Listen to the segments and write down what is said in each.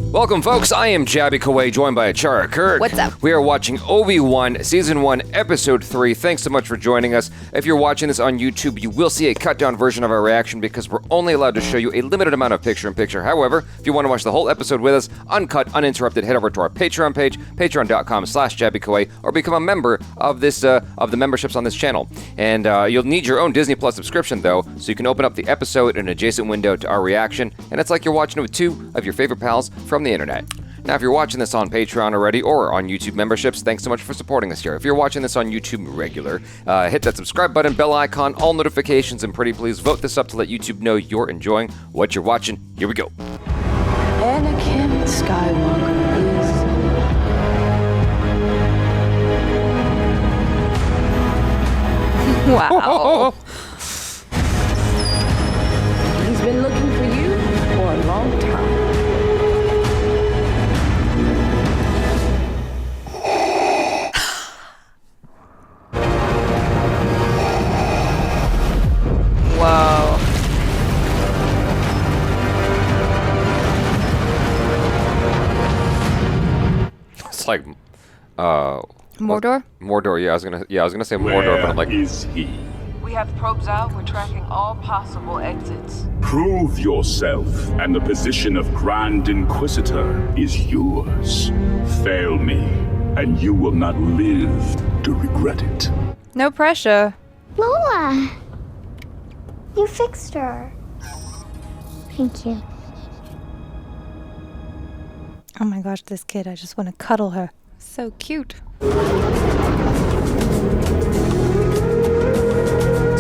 Welcome, folks. I am Jaby Koay, joined by ACHARA KIRK. What's up? We are watching Obi-Wan Season 1, Episode 3. Thanks so much for joining us. If you're watching this on YouTube, you will see a cut-down version of our reaction because we're only allowed to show you a limited amount of picture-in-picture. However, if you want to watch the whole episode with us, uncut, uninterrupted, head over to our Patreon page, patreon.com/JabyKoay, or become a member of this of the memberships on this channel. And you'll need your own Disney Plus subscription, though, so you can open up the episode in an adjacent window to our reaction, and it's like you're watching it with two of your favorite pals from the internet. Now, if you're watching this on Patreon already or on YouTube memberships, thanks so much for supporting us here. If you're watching this on YouTube regular, hit that subscribe button, bell icon, all notifications, and pretty please vote this up to let YouTube know you're enjoying what you're watching. Here we go. Anakin Skywalker is... Wow. He's been looking for you for a long time. Whoa. It's like, Mordor? Mordor. Yeah, I was gonna say Mordor, but I'm like, Where is he? We have probes out. We're tracking all possible exits. Prove yourself, and the position of Grand Inquisitor is yours. Fail me, and you will not live to regret it. No pressure. Lola! You fixed her. Thank you. Oh my gosh, this kid, I just want to cuddle her. So cute.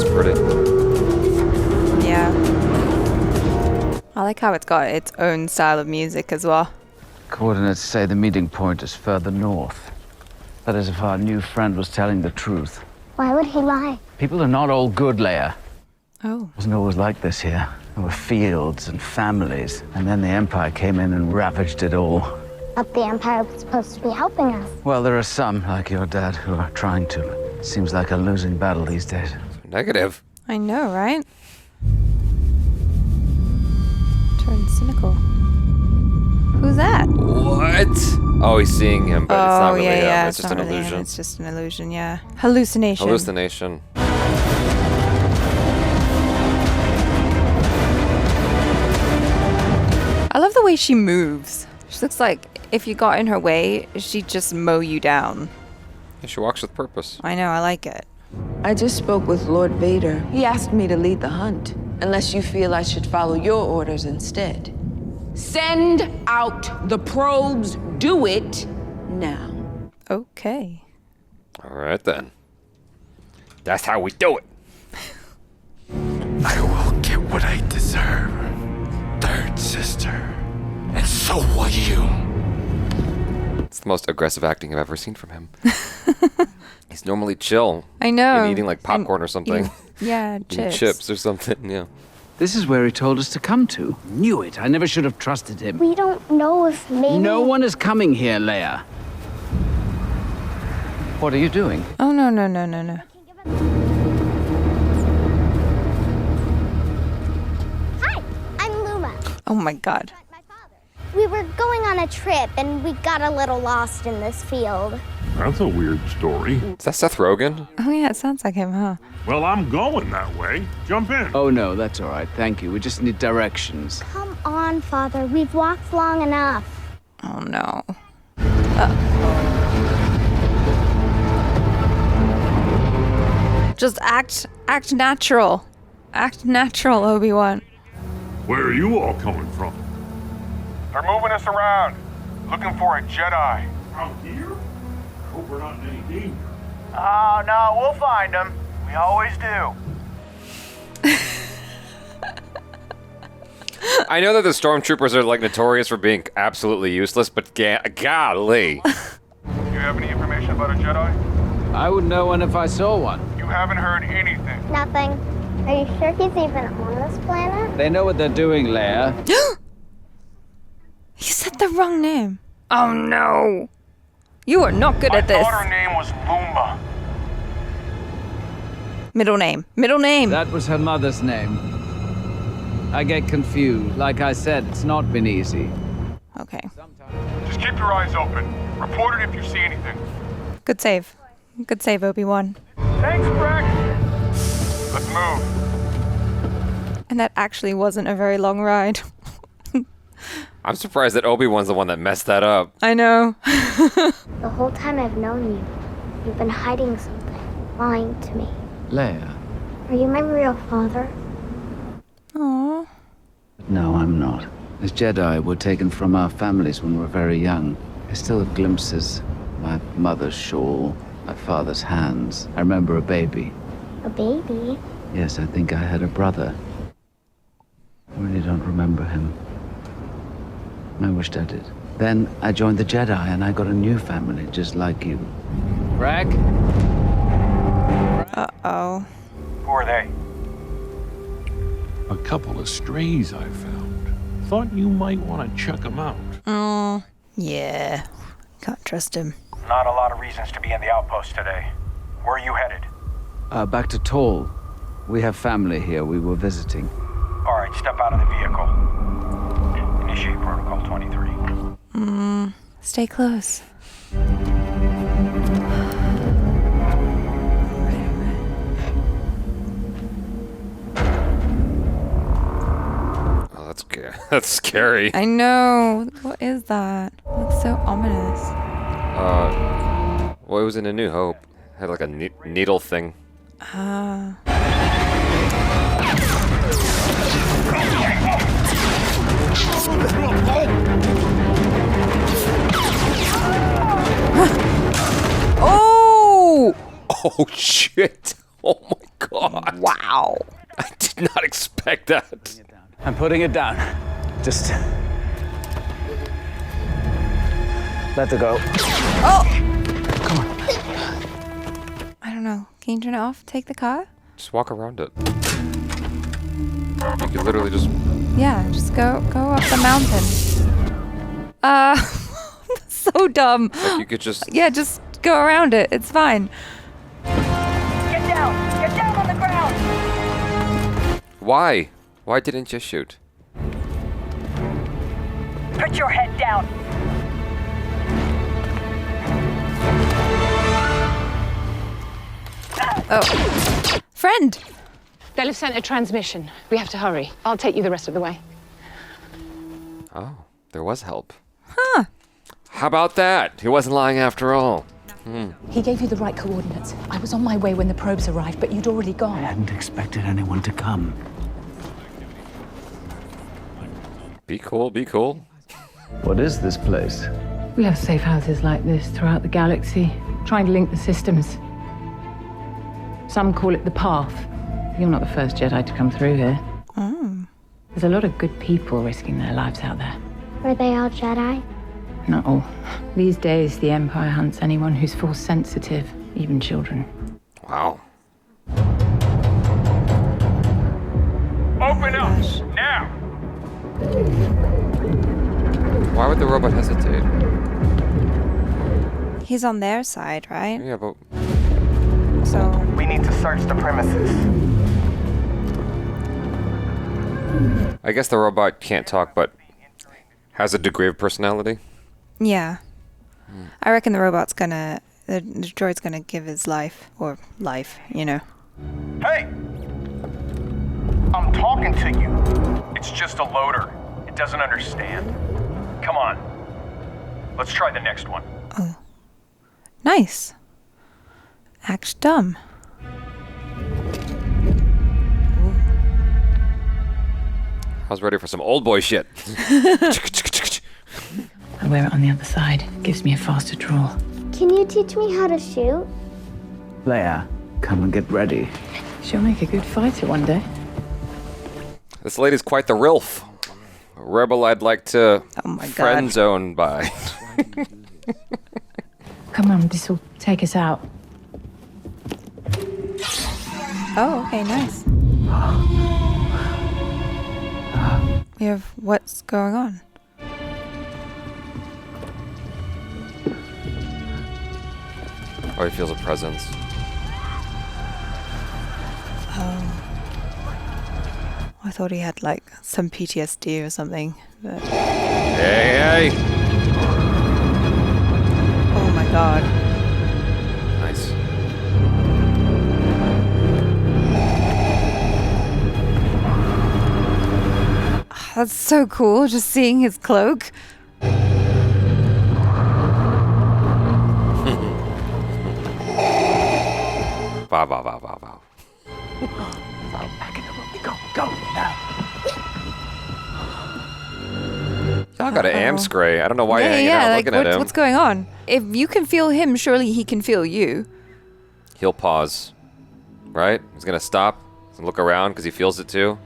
it's pretty. Yeah. I like how it's got its own style of music as well. Coordinates say the meeting point is further north. That is if our new friend was telling the truth. Why would he lie? People are not all good, Leia. Oh. It wasn't always like this here. There were fields and families, and then the Empire came in and ravaged it all. But the Empire was supposed to be helping us. Well, there are some, like your dad, who are trying to. Seems like a losing battle these days. Negative. I know, right? Turned cynical. Who's that? What? Oh, he's seeing him, but it's not really him. yeah. It's just not an really him, illusion. It's just an illusion, yeah. Hallucination. Hallucination. I love the way she moves. She looks like if you got in her way, she'd just mow you down. Yeah, she walks with purpose. I know, I like it. I just spoke with Lord Vader. He asked me to lead the hunt, unless you feel I should follow your orders instead. Send out the probes. Do it now. Okay. All right, then. That's how we do it. I will get what I deserve, third sister, and so will you. It's the most aggressive acting I've ever seen from him. He's normally chill. I know. Maybe eating like popcorn or something. Yeah, Eating chips or something, yeah. This is where he told us to come to. Knew it. I never should have trusted him. We don't know if maybe... No one is coming here, Leia. What are you doing? Oh, no. Hi, I'm Luma. Oh my god. My father. We were going on a trip and we got a little lost in this field. That's a weird story. Is that Seth Rogen? Oh yeah, it sounds like him, huh? Well, I'm going that way. Jump in. Oh, no, that's all right. Thank you. We just need directions. Come on, Father. We've walked long enough. Oh no. Just act natural. Act natural, Obi-Wan. Where are you all coming from? They're moving us around, looking for a Jedi. Out here? Hope we're not in any danger. Oh, no, we'll find them. We always do. I know that the stormtroopers are like notorious for being absolutely useless, but golly. You have any information about a Jedi? I would know one if I saw one. You haven't heard anything. Nothing. Are you sure he's even on this planet? They know what they're doing, Leia. You said the wrong name. Oh no. You are not good at this. I thought her name was Luma. Middle name. Middle name. That was her mother's name. I get confused. Like I said, it's not been easy. Okay. Just keep your eyes open. Report it if you see anything. Good save. Good save, Obi-Wan. Thanks, Breck. Let's move. And that actually wasn't a very long ride. I'm surprised that Obi-Wan's the one that messed that up. I know. The whole time I've known you, you've been hiding something, lying to me. Leia. Are you my real father? Aww. No, I'm not. As Jedi, we're taken from our families when we're very young. I still have glimpses. My mother's shawl, my father's hands. I remember a baby. A baby? Yes, I think I had a brother. I really don't remember him. I wished I did. Then I joined the Jedi and I got a new family, just like you. Rack? Uh-oh. Who are they? A couple of strays I found. Thought you might want to check them out. Oh, yeah. Can't trust him. Not a lot of reasons to be in the outpost today. Where are you headed? Back to Tall. We have family here. We were visiting. All right, step out of the vehicle. Initiate Protocol 23. Stay close. Oh, that's scary. I know. What is that? It looks so ominous. Well, it was in A New Hope. Had like a needle thing. Oh! Oh, shit. Oh, my God. Wow. I did not expect that. I'm putting it down. Just... let it go. Oh! Come on. I don't know. Can you turn it off? Take the car? Just walk around it. You could literally just... Yeah, just go up the mountain. So dumb. Like you could just... Yeah, just go around it. It's fine. Get down! Get down on the ground! Why? Why didn't you shoot? Put your head down! Oh. Friend! They'll have sent a transmission. We have to hurry. I'll take you the rest of the way. Oh, there was help. Huh. How about that? He wasn't lying after all. He gave you the right coordinates. I was on my way when the probes arrived, but you'd already gone. I hadn't expected anyone to come. Be cool, be cool. What is this place? We have safe houses like this throughout the galaxy, trying to link the systems. Some call it the Path. You're not the first Jedi to come through here. Oh. There's a lot of good people risking their lives out there. Were they all Jedi? Not all. These days, the Empire hunts anyone who's Force sensitive, even children. Wow. Open up! Now! Why would the robot hesitate? He's on their side, right? Yeah, but... So... We need to search the premises. I guess the robot can't talk, but has a degree of personality. Yeah. I reckon the droid's gonna give his life. Or life, you know. Hey! I'm talking to you. It's just a loader. It doesn't understand. Come on. Let's try the next one. Oh. Nice. Act dumb. I was ready for some old boy shit. I wear it on the other side. It gives me a faster draw. Can you teach me how to shoot? Leia, come and get ready. She'll make a good fighter one day. This lady's quite the RILF. A rebel I'd like to friend zone by. Come on, this will take us out. Oh, okay, nice. We have what's going on? Oh, he feels a presence. Oh. I thought he had like some PTSD or something. But... Hey, hey! Oh my god. Nice. That's so cool, just seeing his cloak. Wow, wow, wow, wow, wow. Back in the room we go. Go now. Y'all got an Amscray. I don't know why you're hanging out looking at him. What's going on? If you can feel him, surely he can feel you. He'll pause. Right? He's gonna stop and look around because he feels it too.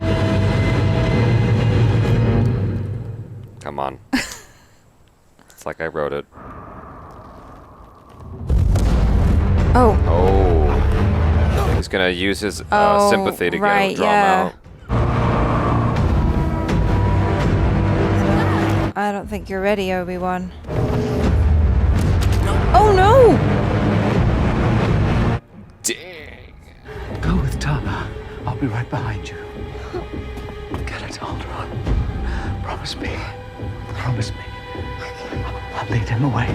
Come on. It's like I wrote it. Oh. Oh. He's gonna use his sympathy to get him drawn out. I don't think you're ready, Obi-Wan. Oh no! Dang. Go with Tala. I'll be right behind you. Get it, Alderaan. Promise me. Promise me. I'll lead him away.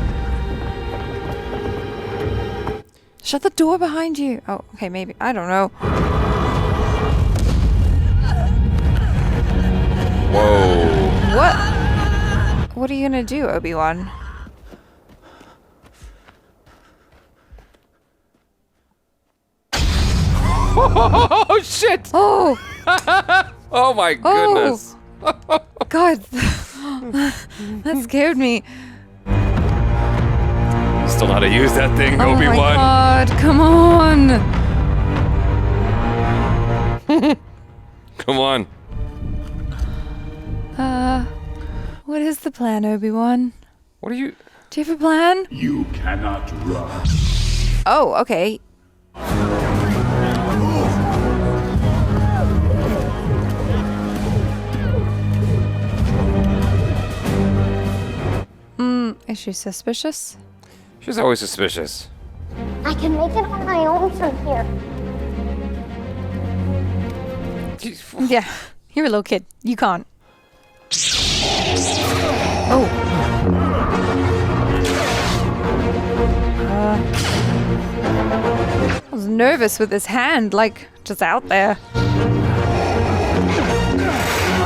Shut the door behind you. Oh, okay, maybe. I don't know. Whoa. What? What are you gonna do, Obi-Wan? Oh shit! Oh! Oh my goodness! God, that scared me. Still know how to use that thing, Oh Obi-Wan. my God! Come on! Come on. What is the plan, Obi-Wan? What are you? Do you have a plan? You cannot run. Oh, okay. Is she suspicious? She's always suspicious. I can make it on my own from here. Yeah, you're a little kid. You can't. Oh. I was nervous with his hand, like, just out there.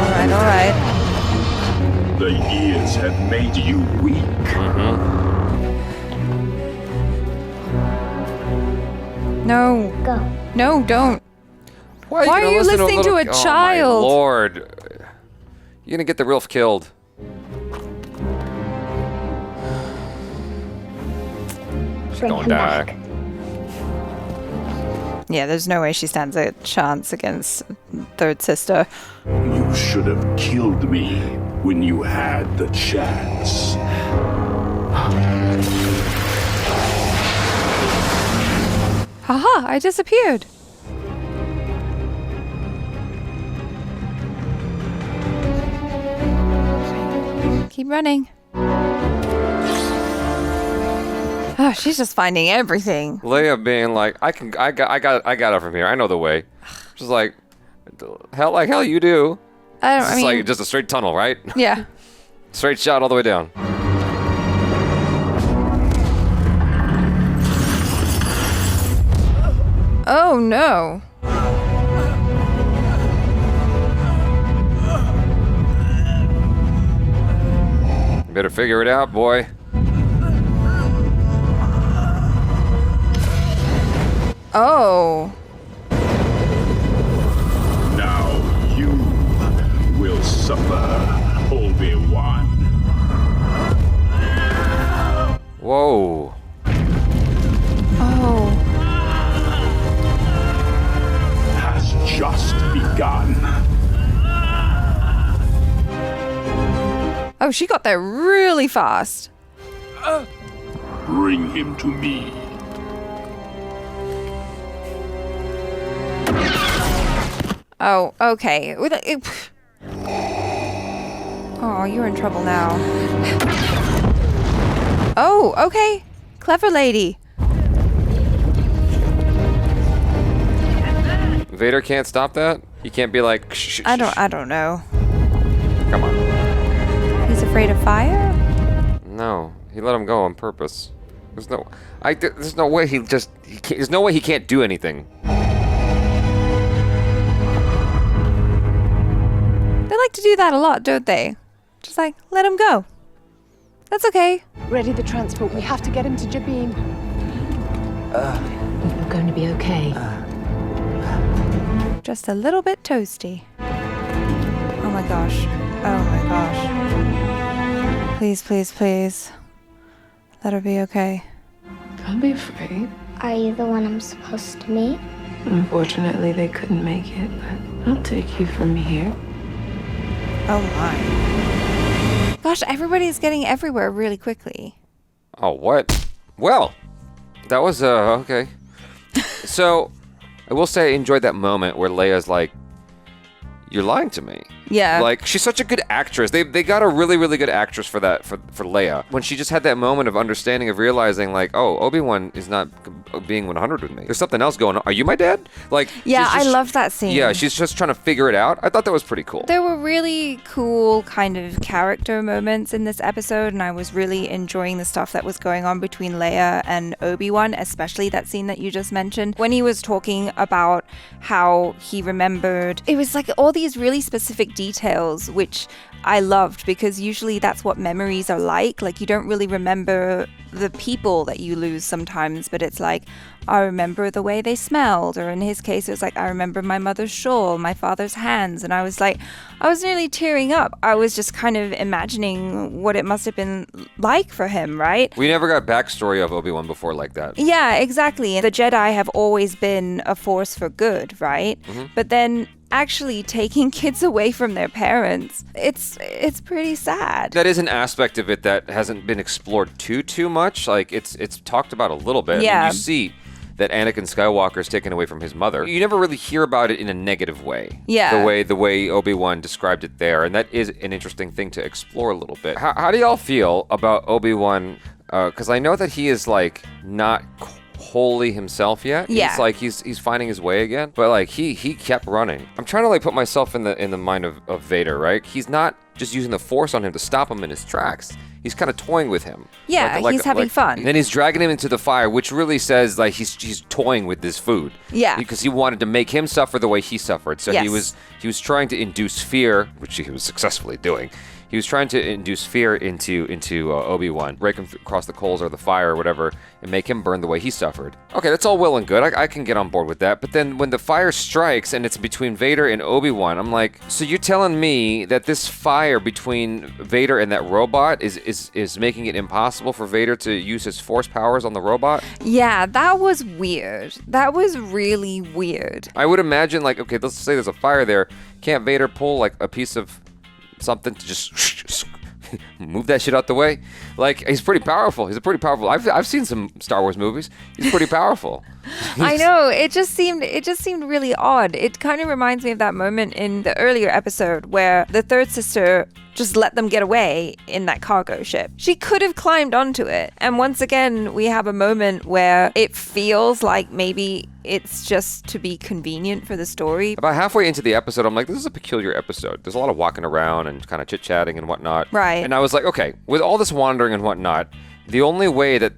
Alright, alright. The years have made you weak. No. Go. No, don't. Why are you listening to a child? Oh my lord. You're gonna get the Rilf killed. She's Bring gonna him die. back. Yeah, there's no way she stands a chance against third sister. You should have killed me when you had the chance. Haha, I disappeared. Keep running. Oh, she's just finding everything. Leia being like, I got it from here. I know the way. She's like, hell you do. I mean, like just a straight tunnel, right? Yeah. Straight shot all the way down. Oh no. Better figure it out, boy. Oh. Now you will suffer, Obi-Wan. Whoa. Oh. Has just begun. Oh, she got there really fast. Bring him to me. Oh, okay. Oh, you're in trouble now. Oh, okay. Clever lady. Vader can't stop that? He can't be like, shh, I don't know. Come on. He's a afraid of fire? No, he let him go on purpose. There's no way there's no way he can't do anything. They like to do that a lot, don't they? Just like, let him go. That's okay. Ready the transport. We have to get him to Jaby. You're going to be okay. Just a little bit toasty. Oh my gosh. Oh my gosh. Please, please, please. Let her be okay. Don't be afraid. Are you the one I'm supposed to meet? Unfortunately, they couldn't make it, but I'll take you from here. Oh my. Gosh, everybody's getting everywhere really quickly. Oh, what? Well, that was, okay. So, I will say I enjoyed that moment where Leia's like, you're lying to me. Yeah. Like, she's such a good actress. They got a really, really good actress for that, for Leia. When she just had that moment of understanding, of realizing, like, oh, Obi-Wan is not being 100 with me. There's something else going on. Are you my dad? Like, yeah, I loved that scene. Yeah, she's just trying to figure it out. I thought that was pretty cool. There were really cool kind of character moments in this episode, and I was really enjoying the stuff that was going on between Leia and Obi-Wan, especially that scene that you just mentioned. When he was talking about how he remembered, it was like all these really specific details, which I loved, because usually that's what memories are like. Like, you don't really remember the people that you lose sometimes, but it's like, I remember the way they smelled, or in his case, it was like, I remember my mother's shawl, my father's hands, and I was nearly tearing up. I was just kind of imagining what it must have been like for him, right? We never got backstory of Obi-Wan before like that. Yeah, exactly. The Jedi have always been a force for good, right? Mm-hmm. But then actually taking kids away from their parents, it's pretty sad. That is an aspect of it that hasn't been explored too much. Like, it's talked about a little bit. Yeah. I mean, you see that Anakin Skywalker is taken away from his mother. You never really hear about it in a negative way. Yeah. The way Obi-Wan described it there, and that is an interesting thing to explore a little bit. How do y'all feel about Obi-Wan? Because I know that he is like not wholly himself yet. Yeah. He's like he's finding his way again. But like he kept running. I'm trying to like put myself in the mind of Vader, right? He's not just using the Force on him to stop him in his tracks. He's kind of toying with him. Yeah, he's having fun. And then he's dragging him into the fire, which really says like he's toying with this food. Yeah. Because he wanted to make him suffer the way he suffered. So yes. he was trying to induce fear, which he was successfully doing. He was trying to induce fear into Obi-Wan, break him across the coals or the fire or whatever, and make him burn the way he suffered. Okay, that's all well and good. I can get on board with that. But then when the fire strikes and it's between Vader and Obi-Wan, I'm like, so you're telling me that this fire between Vader and that robot is making it impossible for Vader to use his Force powers on the robot? Yeah, that was weird. That was really weird. I would imagine, like, okay, let's say there's a fire there. Can't Vader pull like a piece of something to just move that shit out the way? Like, he's pretty powerful. He's a pretty powerful. I've seen some Star Wars movies. He's pretty powerful. I know. It just seemed really odd. It kind of reminds me of that moment in the earlier episode where the third sister just let them get away in that cargo ship. She could have climbed onto it. And once again, we have a moment where it feels like maybe it's just to be convenient for the story. About halfway into the episode, I'm like, this is a peculiar episode. There's a lot of walking around and kind of chit-chatting and whatnot. Right. And I was like, okay, with all this wandering and whatnot, the only way that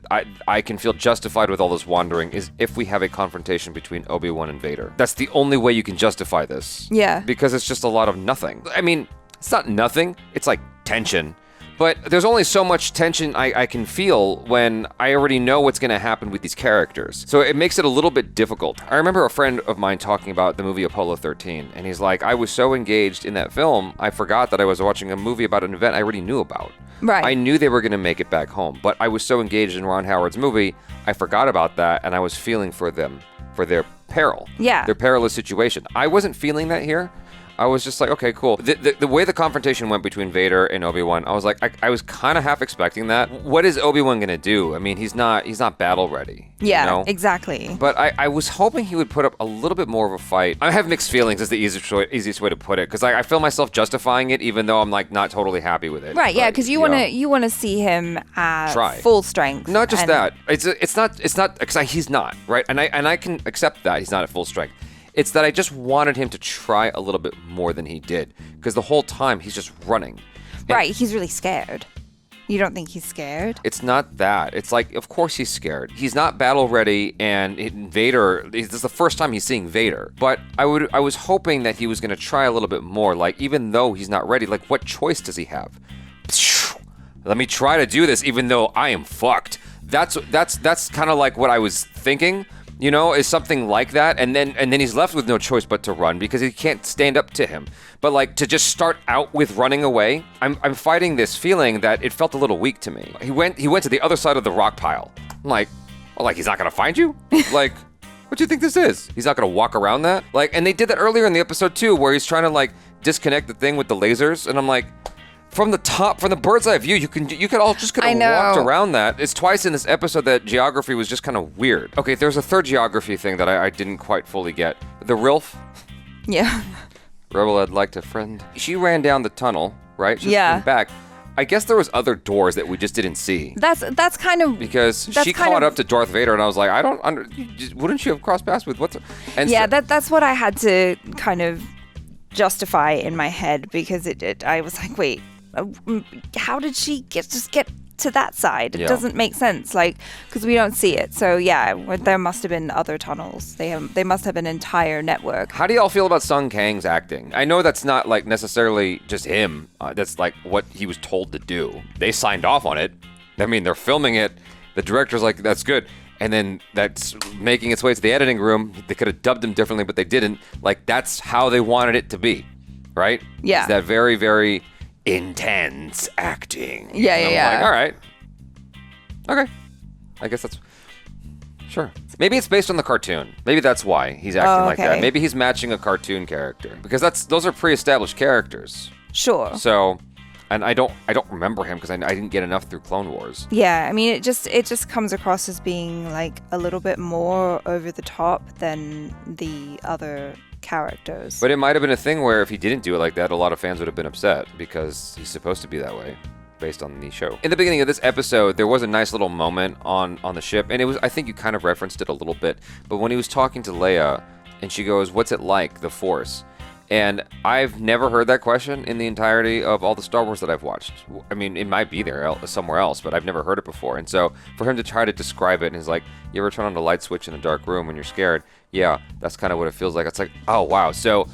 I can feel justified with all this wandering is if we have a confrontation between Obi-Wan and Vader. That's the only way you can justify this. Yeah. Because it's just a lot of nothing. I mean, it's not nothing. It's like tension. But there's only so much tension I can feel when I already know what's going to happen with these characters. So it makes it a little bit difficult. I remember a friend of mine talking about the movie Apollo 13, and he's like, I was so engaged in that film, I forgot that I was watching a movie about an event I already knew about. Right. I knew they were going to make it back home, but I was so engaged in Ron Howard's movie, I forgot about that, and I was feeling for them, for their peril. Yeah. Their perilous situation. I wasn't feeling that here. I was just like, okay, cool. The way the confrontation went between Vader and Obi-Wan, I was like, I was kind of half expecting that. What is Obi-Wan gonna do? I mean, he's not battle ready. Yeah, you know? exactly. But I was hoping he would put up a little bit more of a fight. I have mixed feelings is the easiest way to put it, because I feel myself justifying it, even though I'm like not totally happy with it. Right, yeah, because you wanna see him at full strength. Not just that. It's not because he's not, right, and I can accept that he's not at full strength. It's that I just wanted him to try a little bit more than he did, because the whole time he's just running. Right, he's really scared. You don't think he's scared? It's not that. It's like, of course he's scared. He's not battle ready, and Vader, this is the first time he's seeing Vader. But I was hoping that he was going to try a little bit more. Like, even though he's not ready, like, what choice does he have? Let me try to do this, even though I am fucked. That's kind of like what I was thinking. You know, is something like that, and then he's left with no choice but to run because he can't stand up to him. But like to just start out with running away, I'm fighting this feeling that it felt a little weak to me. He went to the other side of the rock pile. I'm like, well, like he's not gonna find you? Like, what do you think this is? He's not gonna walk around that? Like, and they did that earlier in the episode too, where he's trying to like disconnect the thing with the lasers, and I'm like, from the bird's eye view, you could all just could have walked around that. It's twice in this episode that geography was just kind of weird. Okay, there's a third geography thing that I didn't quite fully get. The Rilf. Yeah. Rebel I'd like to friend. She ran down the tunnel, right? She yeah. Came back. I guess there was other doors that we just didn't see. That's kind of because she caught up to Darth Vader, and I was like, wouldn't you have crossed paths with what's? And yeah, that's what I had to kind of justify in my head because I was like, wait. How did she get to that side? It doesn't make sense, like, because we don't see it. So yeah, there must have been other tunnels. They must have an entire network. How do y'all feel about Sung Kang's acting? I know that's not like necessarily just him. That's like what he was told to do. They signed off on it. I mean, they're filming it. The director's like, that's good. And then that's making its way to the editing room. They could have dubbed him differently, but they didn't. Like, that's how they wanted it to be, right? Yeah. It's that very, very intense acting. Yeah, and yeah. I'm like, all right. Okay. I guess that's... Sure. Maybe it's based on the cartoon. Maybe that's why he's acting like that. Maybe he's matching a cartoon character. Because those are pre-established characters. Sure. So... And I don't remember him because I didn't get enough through Clone Wars. Yeah, I mean, it just comes across as being like a little bit more over the top than the other characters. But it might have been a thing where if he didn't do it like that, a lot of fans would have been upset because he's supposed to be that way based on the show. In the beginning of this episode, there was a nice little moment on the ship, and it was, I think you kind of referenced it a little bit, but when he was talking to Leia and she goes, "What's it like, the Force?" And I've never heard that question in the entirety of all the Star Wars that I've watched. I mean, it might be there somewhere else, but I've never heard it before. And so for him to try to describe it, and he's like, you ever turn on the light switch in a dark room when you're scared? Yeah, that's kind of what it feels like. It's like, oh, wow. So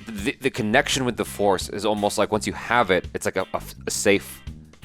the connection with the Force is almost like once you have it, it's like a safe,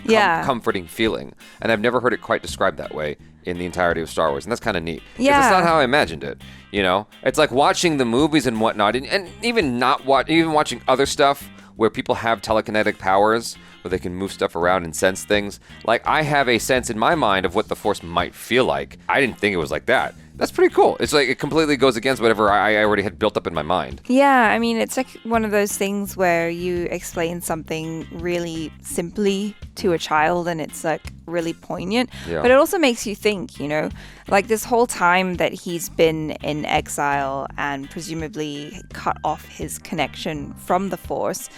comforting feeling. And I've never heard it quite described that way in the entirety of Star Wars, and that's kind of neat. Yeah. Because it's not how I imagined it, you know? It's like watching the movies and whatnot, and even watching other stuff where people have telekinetic powers, where they can move stuff around and sense things. Like, I have a sense in my mind of what the Force might feel like. I didn't think it was like that. That's pretty cool. It's like it completely goes against whatever I already had built up in my mind. Yeah, I mean, it's like one of those things where you explain something really simply to a child and it's like really poignant. Yeah. But it also makes you think, you know, like this whole time that he's been in exile and presumably cut off his connection from the Force,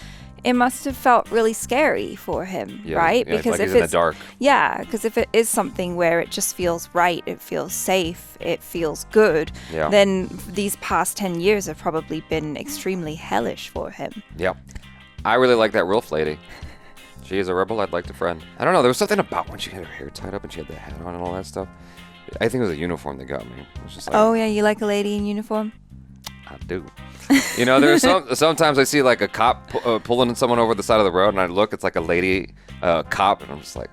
it must have felt really scary for him, right? Yeah, because like he's in the dark. Yeah, because if it is something where it just feels right, it feels safe, it feels good, then these past 10 years have probably been extremely hellish for him. Yeah. I really like that Rilf lady. She is a rebel I'd like to friend. I don't know, there was something about when she had her hair tied up and she had the hat on and all that stuff. I think it was a uniform that got me. It was just like, oh, yeah, you like a lady in uniform? I do. You know, there's sometimes I see like a cop pulling someone over the side of the road, and I look, it's like a lady cop, and I'm just like,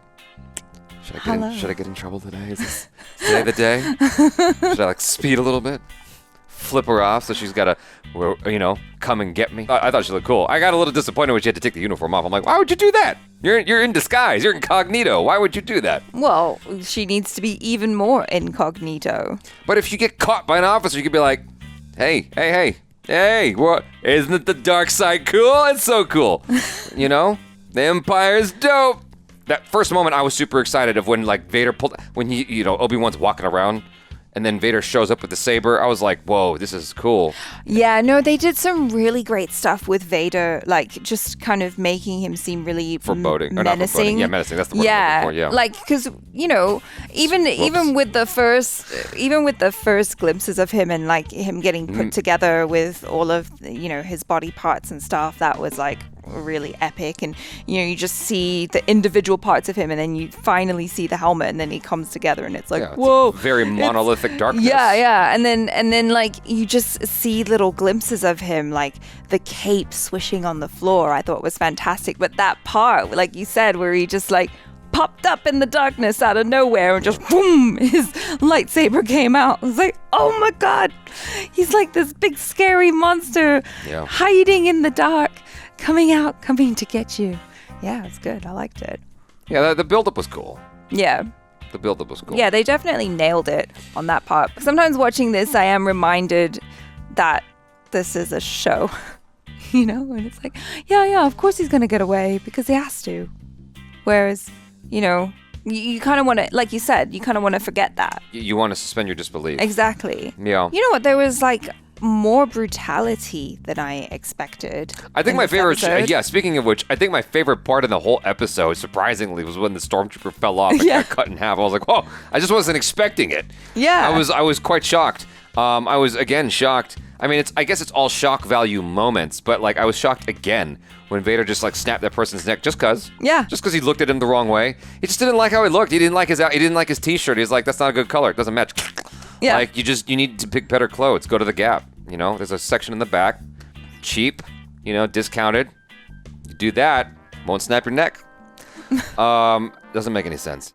should I get in trouble today? Is this today the day? Should I like speed a little bit? Flip her off so she's got to, you know, come and get me? I thought she looked cool. I got a little disappointed when she had to take the uniform off. I'm like, why would you do that? You're in disguise. You're incognito. Why would you do that? Well, she needs to be even more incognito. But if you get caught by an officer, you could be like, Hey, what? Isn't it the dark side cool? It's so cool. You know? The Empire's dope. That first moment I was super excited of when like Vader when Obi-Wan's walking around and then Vader shows up with the saber. I was like, whoa, this is cool. Yeah, no, they did some really great stuff with Vader, like just kind of making him seem really foreboding. Menacing. Yeah, menacing. That's the word I'm looking for. Yeah, like because you know, even with the first glimpses of him and like him getting put together with all of his body parts and stuff, that was like really epic, and you just see the individual parts of him, and then you finally see the helmet, and then he comes together, and it's like, whoa, it's very monolithic darkness. Yeah, and then like you just see little glimpses of him, like the cape swishing on the floor. I thought it was fantastic, but that part, like you said, where he just like popped up in the darkness out of nowhere and just boom, his lightsaber came out. I was like, oh my god, he's like this big scary monster hiding in the dark, coming to get you. Yeah, it's good. I liked it. Yeah, the build-up was cool. Yeah. The build-up was cool. Yeah, they definitely nailed it on that part. Sometimes watching this, I am reminded that this is a show, and it's like, yeah, of course he's going to get away because he has to. Whereas, you kind of want to, like you said, you kind of want to forget that. You want to suspend your disbelief. Exactly. Yeah. You know what? There was like more brutality than I expected. I think my favorite, speaking of which, I think my favorite part of the whole episode, surprisingly, was when the stormtrooper fell off and got cut in half. I was like, whoa, I just wasn't expecting it. Yeah. I was quite shocked. I was, again, shocked. I mean, I guess it's all shock value moments, but like I was shocked again when Vader just like snapped that person's neck just cause. Yeah. Just because he looked at him the wrong way. He just didn't like how he looked. He didn't like his t-shirt. He was like, that's not a good color. It doesn't match. Yeah. Like you need to pick better clothes. Go to the Gap. There's a section in the back. Cheap, discounted. You do that, won't snap your neck. Doesn't make any sense.